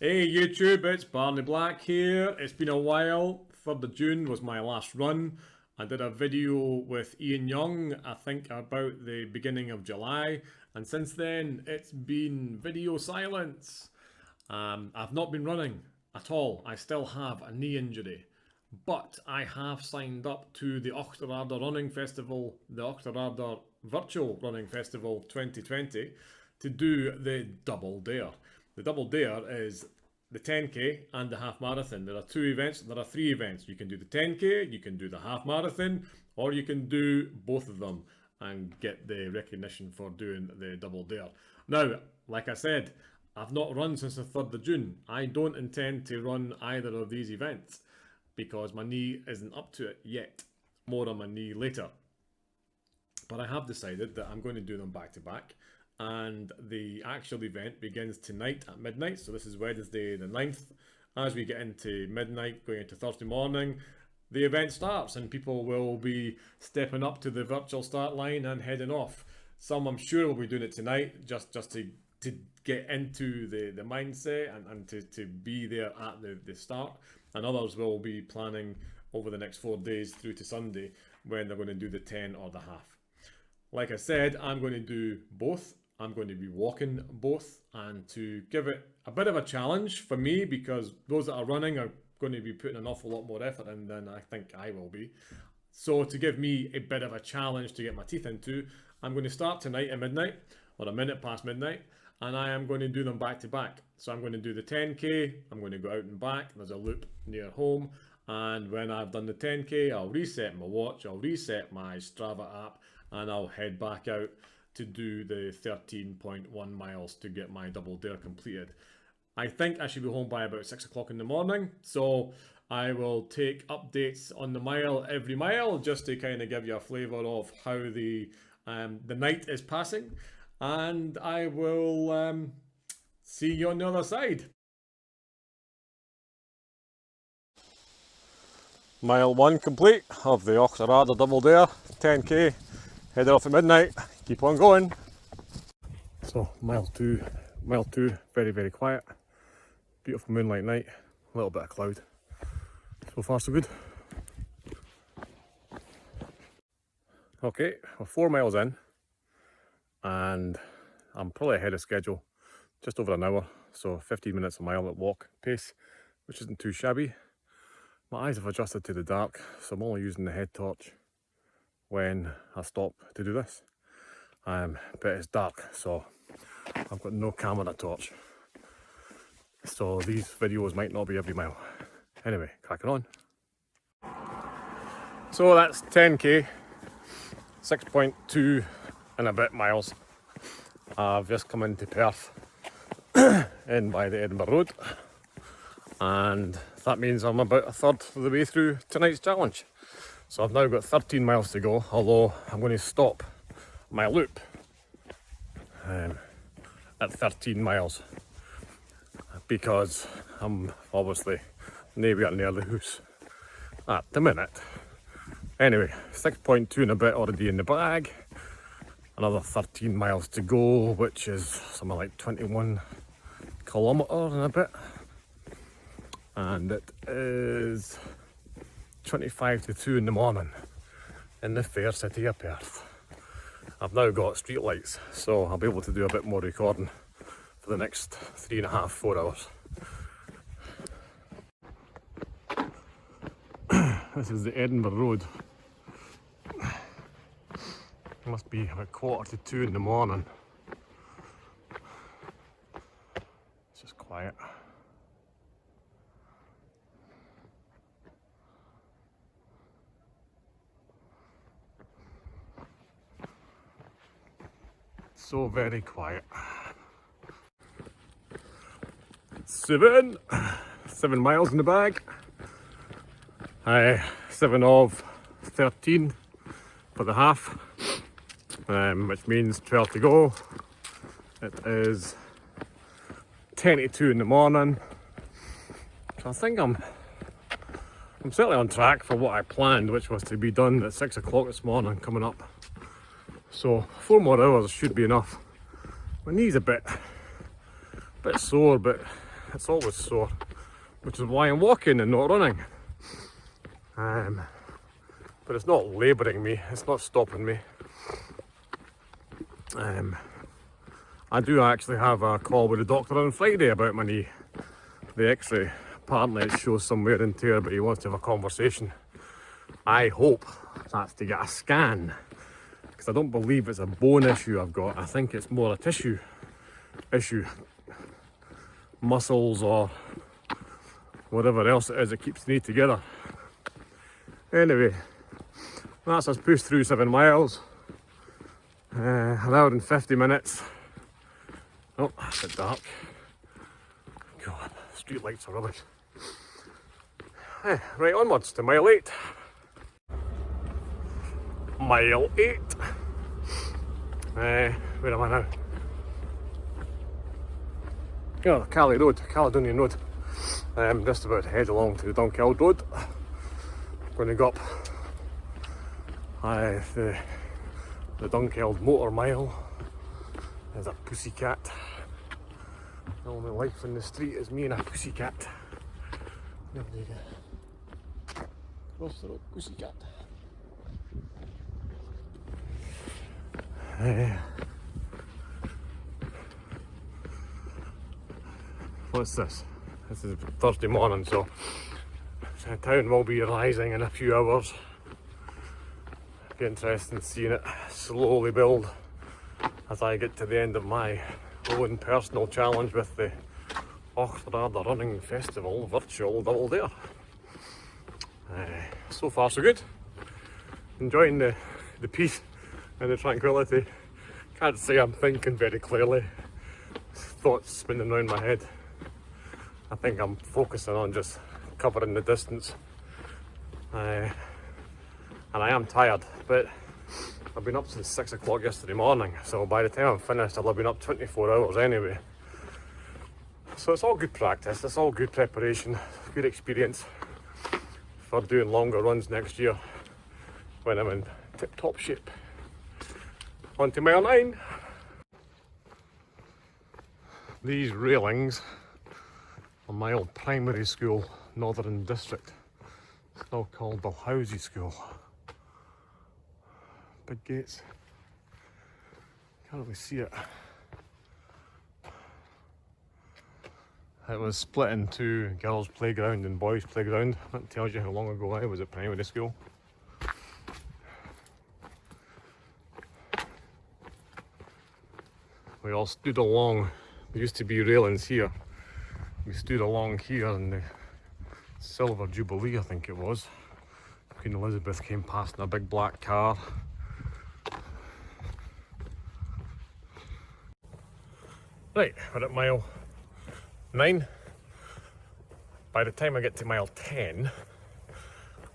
Hey YouTube, it's Barney Black here. It's been a while. 3rd of June was my last run. I did a video with Ian Young, I think about the beginning of July, and since then it's been video silence. I've not been running at all. I still have a knee injury, but I have signed up to the Auchterarder running festival, the Auchterarder virtual running festival 2020, to do the double dare. The double dare is the 10k and the half marathon. There are 2 events, there are 3 events. You can do the 10k, you can do the half marathon, or you can do both of them and get the recognition for doing the double dare. Now, like I said, I've not run since the 3rd of June. I don't intend to run either of these events because my knee isn't up to it yet. More on my knee later. But I have decided that I'm going to do them back to back. And the actual event begins tonight at midnight, so this is Wednesday the 9th. As we get into midnight, going into Thursday morning, the event starts and people will be stepping up to the virtual start line and heading off. Some I'm sure will be doing it tonight, just to get into the mindset and to be there at the start, and others will be planning over the next 4 days through to Sunday when they're going to do the 10 or the half. Like I said, I'm going to do both. I'm going to be walking both, and to give it a bit of a challenge for me, because those that are running are going to be putting an awful lot more effort in than I think I will be. So to give me a bit of a challenge to get my teeth into, I'm going to start tonight at midnight, or a minute past midnight, and I am going to do them back to back. So I'm going to do the 10k, I'm going to go out and back, there's a loop near home, and when I've done the 10k, I'll reset my watch, I'll reset my Strava app, and I'll head back out to do the 13.1 miles to get my double dare completed. I think I should be home by about 6 o'clock in the morning, so I will take updates on the mile every mile, just to kind of give you a flavour of how the night is passing, and I will see you on the other side. Mile 1 complete of the Auchterarder double dare, 10k, headed off at midnight, keep on going. So mile two, very, very quiet. Beautiful moonlight night, a little bit of cloud. So far so good. Okay, we're 4 miles in, and I'm probably ahead of schedule, just over an hour, so 15 minutes a mile at walk pace, which isn't too shabby. My eyes have adjusted to the dark, so I'm only using the head torch when I stop to do this. But it's dark, so I've got no camera torch. So these videos might not be every mile. Anyway, cracking on. So that's 10k, 6.2 and a bit miles. I've just come into Perth, in by the Edinburgh Road, and that means I'm about a third of the way through tonight's challenge. So I've now got 13 miles to go, although I'm going to stop my loop at 13 miles because I'm obviously nowhere near the house at the minute. Anyway, 6.2 and a bit already in the bag. Another 13 miles to go, which is something like 21 kilometres and a bit. And it is 25 to 2 in the morning in the fair city of Perth. I've now got street lights, so I'll be able to do a bit more recording for the next 3.5, 4 hours. This is the Edinburgh Road. It must be about 1:45 in the morning. It's just quiet. So very quiet. 7 miles in the bag. 7 of 13 for the half, which means 12 to go. It is 10 to 2 in the morning. So I think I'm certainly on track for what I planned, which was to be done at 6 o'clock this morning coming up. So 4 more hours should be enough. My knee's a bit sore, but it's always sore, which is why I'm walking and not running. But it's not labouring me, it's not stopping me. I do actually have a call with the doctor on Friday about my knee. The x-ray, apparently it shows some wear and tear, but he wants to have a conversation. I hope that's to get a scan, because I don't believe it's a bone issue I've got. I think it's more a tissue issue, muscles or whatever else it is that keeps the knee together. Anyway, that's us pushed through 7 miles, an hour and 50 minutes. Oh, that's a bit dark. God, street lights are rubbish. Right, onwards to mile 8. Mile 8. Where am I now? Oh, Caledonian Road. Just about to head along to the Dunkeld Road. Going to go up the Dunkeld Motor Mile. There's a pussycat. The only life in the street is me and a pussycat. There you go. Cross the road, pussycat. What's this? This is Thursday morning, so the town will be rising in a few hours. Be interesting seeing it slowly build as I get to the end of my own personal challenge with the Auchterarder Running Festival virtual double dare. So far so good. Enjoying the peace and the tranquility. Can't say I'm thinking very clearly. Thoughts spinning around my head. I think I'm focusing on just covering the distance. And I am tired, but I've been up since 6 o'clock yesterday morning, so by the time I'm finished I'll have been up 24 hours anyway. So it's all good practice, it's all good preparation, good experience for doing longer runs next year when I'm in tip-top shape. On to mile 9. These railings are my old primary school, Northern District. It's now called Balhousie School. Big gates. Can't really see it. It was split into girls' playground and boys' playground. That tells you how long ago I was at primary school. We all stood along. There used to be railings here. We stood along here in the Silver Jubilee, I think it was. Queen Elizabeth came past in a big black car. Right, we're at mile 9. By the time I get to mile 10,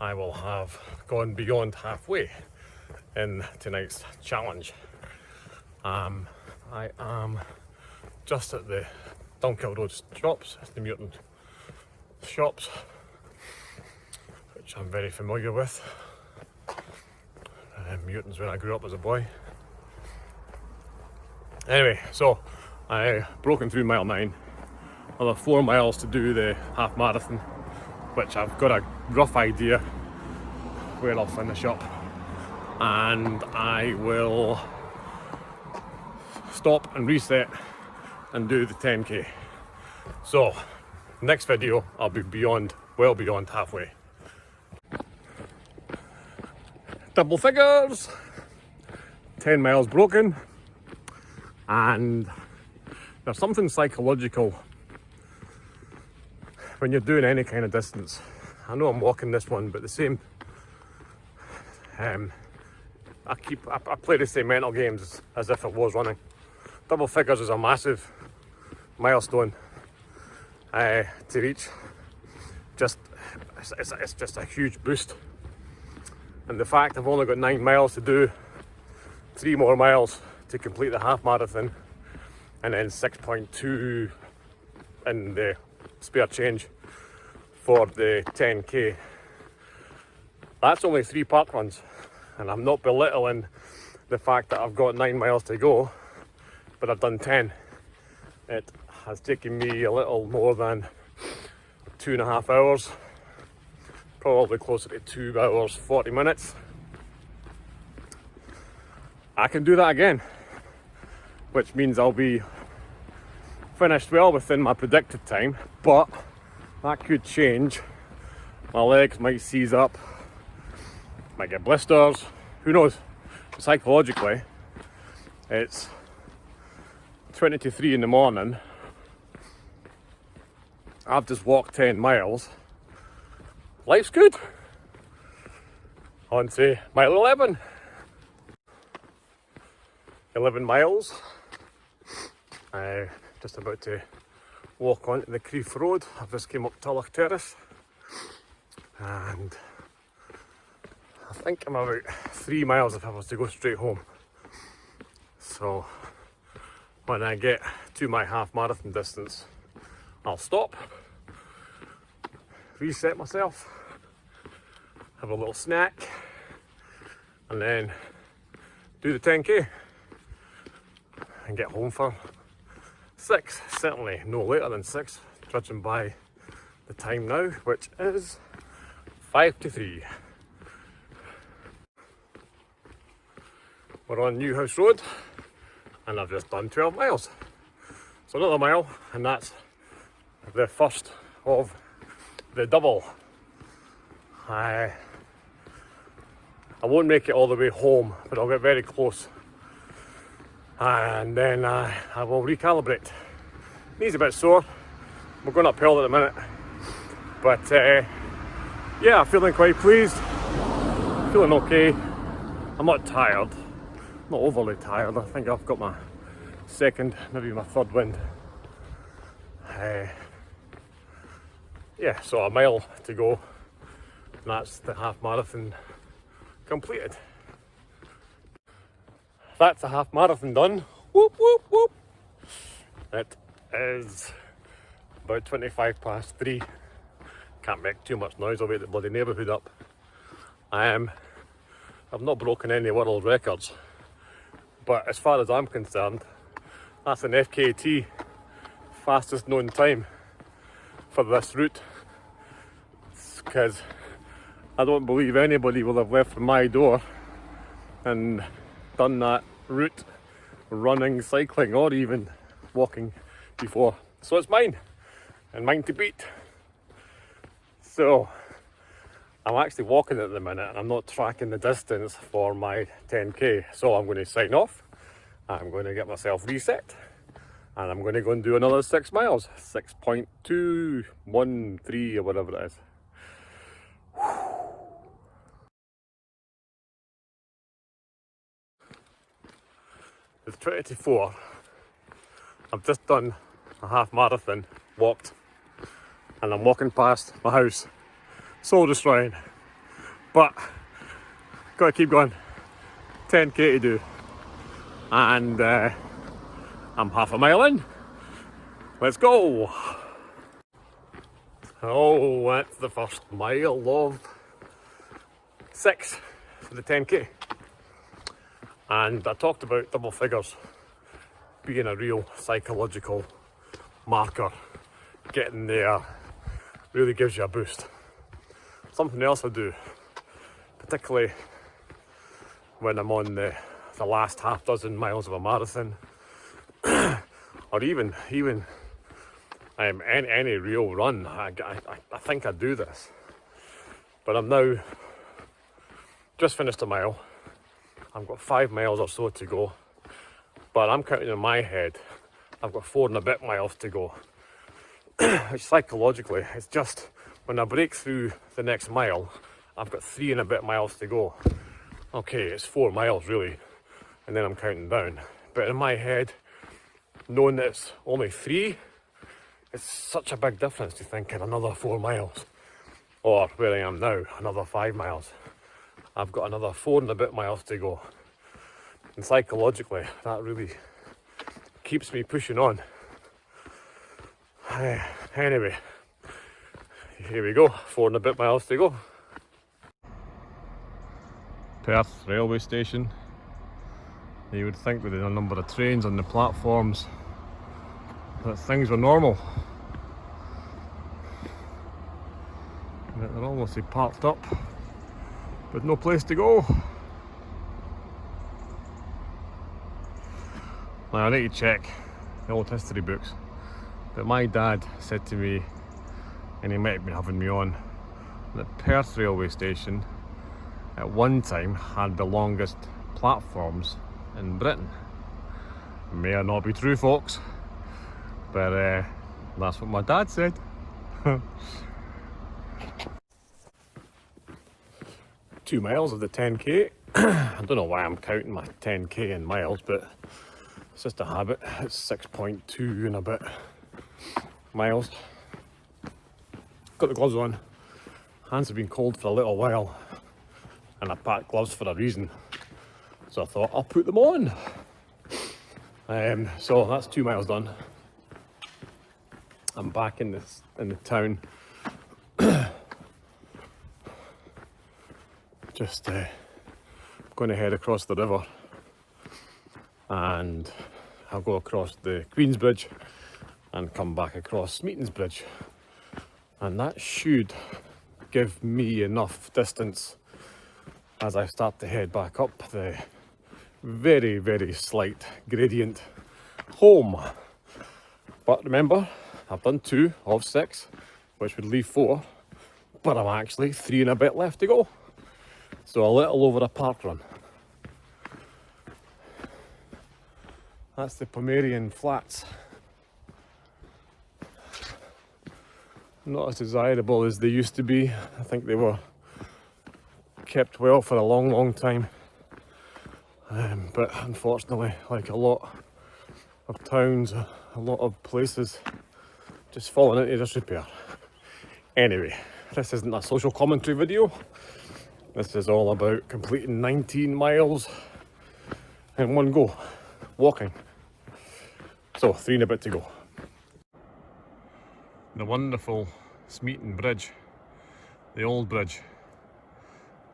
I will have gone beyond halfway in tonight's challenge. I am just at the Dunkeld Road shops, the Muirton shops, which I'm very familiar with. Muirton's where I grew up as a boy. Anyway, so I broken through mile 9. Another 4 miles to do the half marathon, which I've got a rough idea where I'll finish up, and I will stop and reset and do the 10k. So next video I'll be well beyond halfway. Double figures, 10 miles broken, and there's something psychological when you're doing any kind of distance. I know I'm walking this one, but the same, I play the same mental games as if it was running. Double figures is a massive milestone to reach. It's just a huge boost, and the fact I've only got 9 miles to do, 3 more miles to complete the half marathon, and then 6.2 in the spare change for the 10k. That's only 3 park runs, and I'm not belittling the fact that I've got 9 miles to go, but I've done 10. It has taken me a little more than 2.5 hours, probably closer to 2 hours 40 minutes. I can do that again, which means I'll be finished well within my predicted time, but that could change. My legs might seize up, might get blisters, who knows. Psychologically, it's 20 to 3 in the morning. I've just walked 10 miles. Life's good. On to mile 11. 11 miles. Just about to walk onto the Creef Road. I've just came up Tulloch Terrace. And I think I'm about 3 miles if I was to go straight home. So when I get to my half marathon distance, I'll stop, reset myself, have a little snack, and then do the 10k and get home for 6. Certainly no later than 6, judging by the time now, which is 5 to 3. We're on Newhouse Road and I've just done 12 miles. So another mile, and that's the first of the double. I won't make it all the way home, but I'll get very close. And then I will recalibrate. Knee's a bit sore. We're going uphill at the minute. But yeah, I'm feeling quite pleased. Feeling okay. I'm not tired. Not overly tired. I think I've got my second, maybe my third wind. Yeah, so a mile to go. And that's the half marathon completed. That's a half marathon done. Whoop, whoop, whoop. It is about 25 past 3. Can't make too much noise, I'll wake the bloody neighbourhood up. I've not broken any world records, but as far as I'm concerned, that's an FKT, fastest known time for this route. Because I don't believe anybody will have left from my door and done that route running, cycling, or even walking before. So it's mine, and mine to beat. So I'm actually walking at the minute and I'm not tracking the distance for my 10k. So I'm going to sign off. I'm going to get myself reset and I'm going to go and do another 6 miles. 6.213 or whatever it is. It's 20 to 4. I've just done a half marathon, walked, and I'm walking past my house. Soul destroying. But gotta keep going. 10k to do. And I'm half a mile in. Let's go. Oh, that's the first mile of 6 for the 10k. And I talked about double figures being a real psychological marker. Getting there really gives you a boost. Something else I do, particularly when I'm on the last half dozen miles of a marathon, or even any real run. I think I do this, but I'm now just finished a mile. I've got 5 miles or so to go, but I'm counting in my head I've got 4 and a bit miles to go. Which psychologically, it's just when I break through the next mile, I've got 3 and a bit miles to go. Okay, it's 4 miles really, and then I'm counting down. But in my head, knowing that it's only 3, it's such a big difference to thinking another 4 miles. Or where I am now, another 5 miles. I've got another 4 and a bit miles to go. And psychologically, that really keeps me pushing on. Anyway, here we go, 4 and a bit miles to go. Perth railway station. You would think with the number of trains on the platforms that things were normal. That they're almost parked up with no place to go. Now I need to check the old history books, but my dad said to me, and he might have been having me on, that Perth railway station at one time had the longest platforms in Britain. May or not be true, folks, but that's what my dad said. 2 miles of the 10k. I don't know why I'm counting my 10k in miles, but it's just a habit. It's 6.2 and a bit miles. Got the gloves on. Hands have been cold for a little while, and I packed gloves for a reason. So I thought I'll put them on. So that's 2 miles done. I'm back in the town. Just going to head across the river, and I'll go across the Queen's Bridge and come back across Smeaton's Bridge, and that should give me enough distance as I start to head back up the very, very slight gradient home. But remember, I've done 2 of 6, which would leave 4, but I'm actually 3 and a bit left to go. So a little over a park run. That's the Pomerian Flats. Not as desirable as they used to be. I think they were kept well for a long, long time. But unfortunately, like a lot of towns, a lot of places, just fallen into disrepair. Anyway, this isn't a social commentary video. This is all about completing 19 miles in one go, walking. So 3 and a bit to go. The wonderful Smeaton Bridge, the old bridge,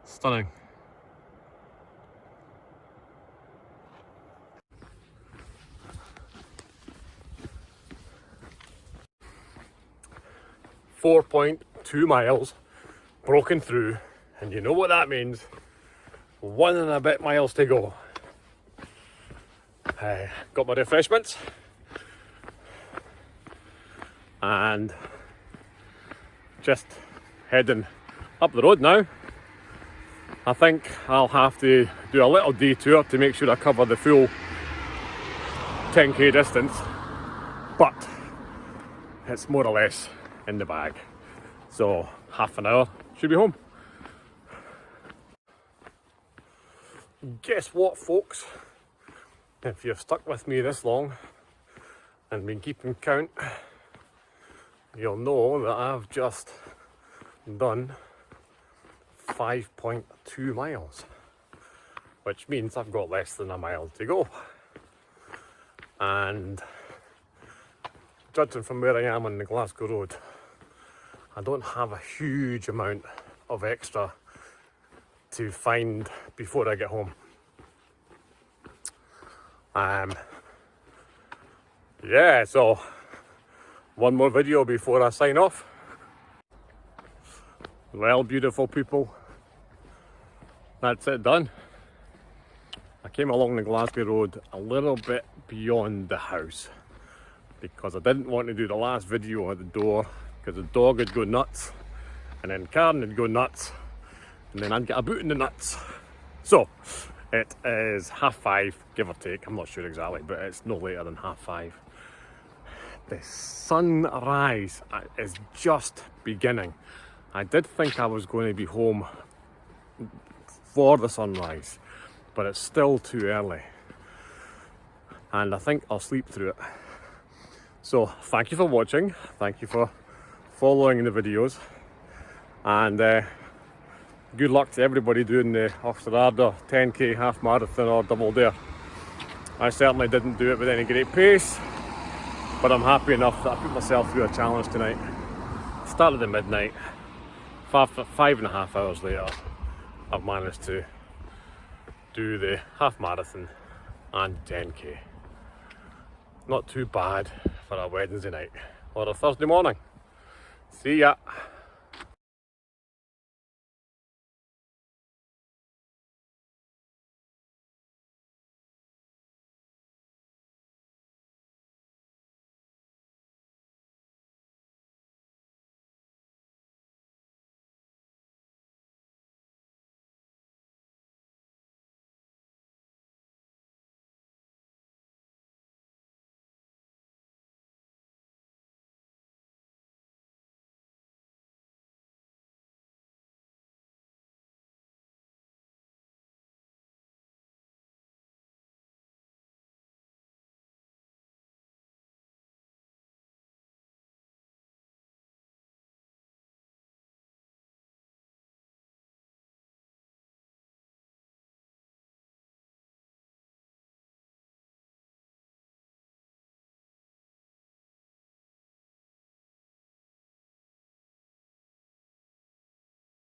stunning. .2 miles broken through, and you know what that means. 1 and a bit miles to go. Got my refreshments and just heading up the road now. I think I'll have to do a little detour to make sure I cover the full 10k distance, but it's more or less in the bag. So half an hour, should be home. Guess what, folks? If you've stuck with me this long and been keeping count, you'll know that I've just done 5.2 miles, which means I've got less than a mile to go. And judging from where I am on the Glasgow Road, I don't have a huge amount of extra to find before I get home. Yeah, so one more video before I sign off. Well, beautiful people, that's it done. I came along the Glasgow Road a little bit beyond the house because I didn't want to do the last video at the door because the dog would go nuts and then Karen would go nuts and then I'd get a boot in the nuts. So it is 5:30, give or take. I'm not sure exactly, but it's no later than 5:30. The sunrise is just beginning. I did think I was going to be home for the sunrise, but it's still too early. And I think I'll sleep through it. So thank you for watching. Thank you for following the videos. And good luck to everybody doing the Auchterarder 10k half marathon or double dare. I certainly didn't do it with any great pace, but I'm happy enough that I put myself through a challenge tonight. Started at midnight, 5.5 hours later, I've managed to do the half marathon and 10k. Not too bad for a Wednesday night or a Thursday morning. See ya.